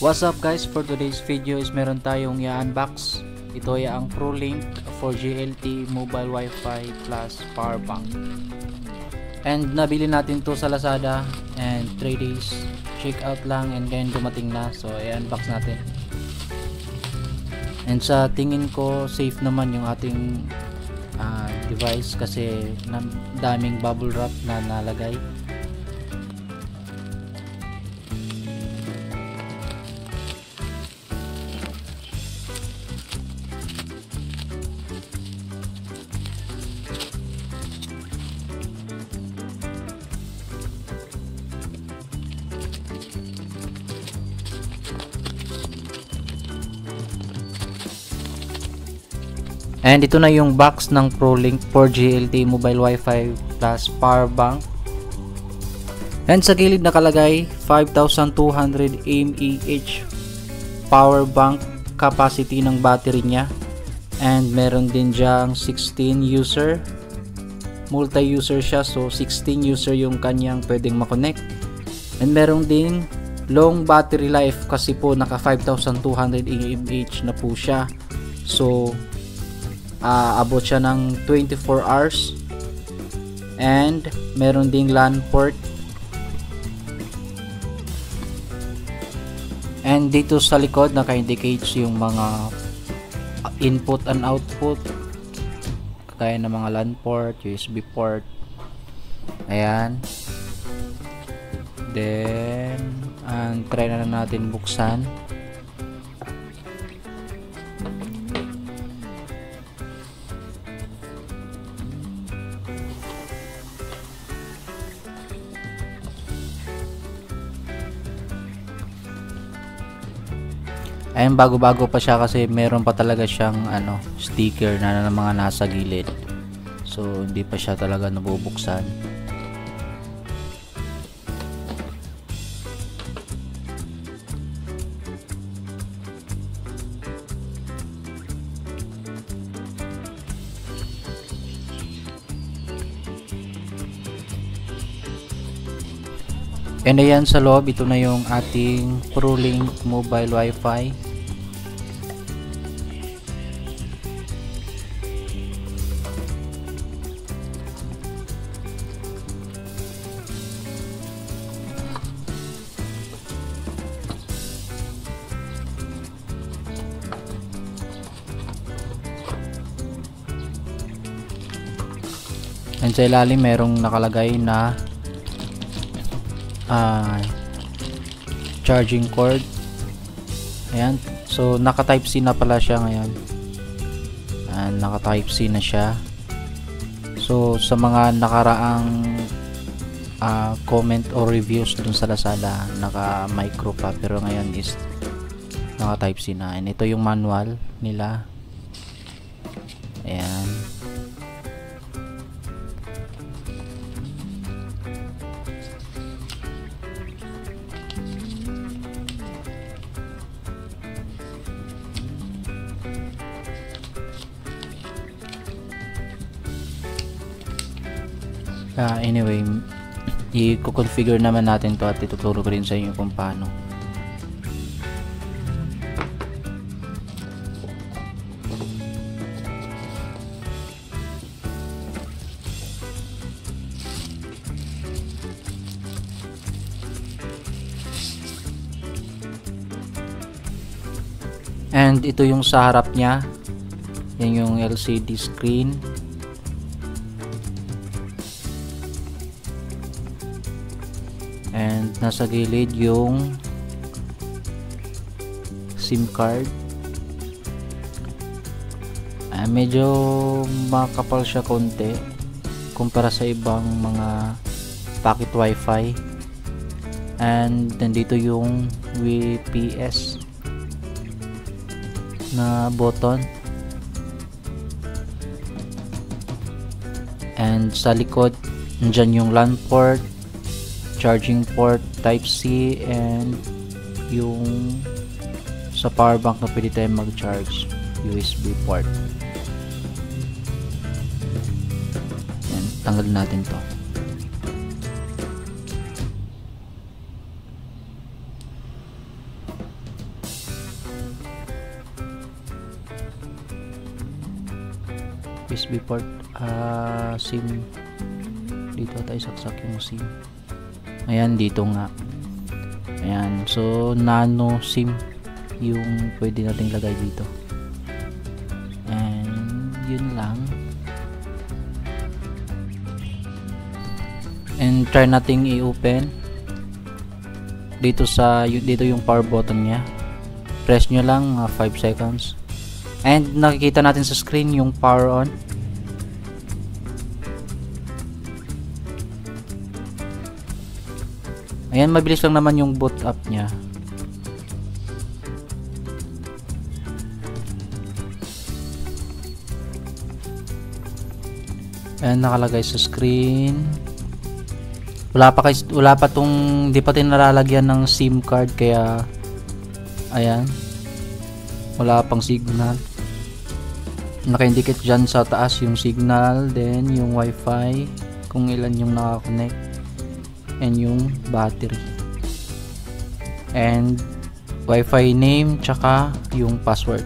What's up guys, for today's video is meron tayong i-unbox. Ito ay ang ProLink 4G LTE mobile Wi-Fi plus power bank. And nabili natin to sa Lazada and 3 days check out lang and ngayon dumating na. So i-unbox natin. And sa tingin ko safe naman yung ating device kasi daming bubble wrap na nalagay. And ito na yung box ng ProLink 4G LTE mobile Wi-Fi plus power bank. And sa gilid nakalagay 5200 mAh power bank capacity ng battery niya. And meron din diyang 16 user. Multi-user siya, so 16 user yung kanyang pwedeng makonect. And meron din long battery life kasi po naka 5200 mAh na po siya. So abot siya ng 24 hours. And meron ding LAN port. And dito sa likod naka-indicates yung mga input and output kagaya ng mga LAN port, USB port. Ayan. Then try na natin buksan. Ayun, bago-bago pa siya kasi meron pa talaga siyang sticker na mga nasa gilid. So hindi pa siya talaga nabubuksan. And ayan sa loob, ito na yung ating ProLink mobile Wi-Fi. And sa ilalim merong nakalagay na charging cord. Ayan, so naka type C na pala siya ngayon. Naka type C na siya. So sa mga nakaraang comment or reviews dun sa Lazada, naka micro pa, pero ngayon is naka type C na. And ito yung manual nila. Ayan. Anyway, i-configure naman natin to at ituturo ko rin sa inyo kung paano. And ito yung sa harap niya. Yan yung LCD screen. And nasa gilid yung SIM card. Medyo makapal siya konti kumpara sa ibang mga packet Wi-Fi. And nandito yung WPS na button. And sa likod nandyan yung LAN port, charging port type C, and yung sa power bank na pwede tayong mag-charge, USB port. Yan, tanggalin natin to. USB port, SIM. Dito tayo saksak yung SIM. Ayan, dito nga. Ayan, so nano SIM yung pwede nating lagay dito. And yun lang. And try nating i-open dito yung power button nya. Press nyo lang 5 seconds. And nakikita natin sa screen yung power on. Ayan, mabilis lang naman yung boot up nya. Ayan, nakalagay sa screen. Wala pa tong, di pa nalalagyan ng SIM card, kaya ayan, wala pang signal. Naka-indicate dyan sa taas yung signal, then yung wifi, kung ilan yung naka-connect, and yung battery, and wifi name, tsaka yung password.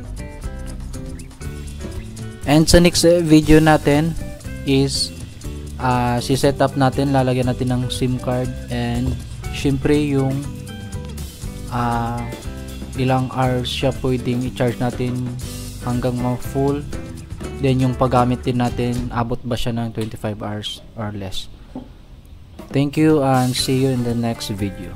And sa next video natin is si-set up natin, lalagyan natin ng SIM card, and syempre yung ilang hours siya pwedeng i-charge natin hanggang ma-full. Then yung paggamit din natin, abot ba siya ng 25 hours or less. Thank you and see you in the next video.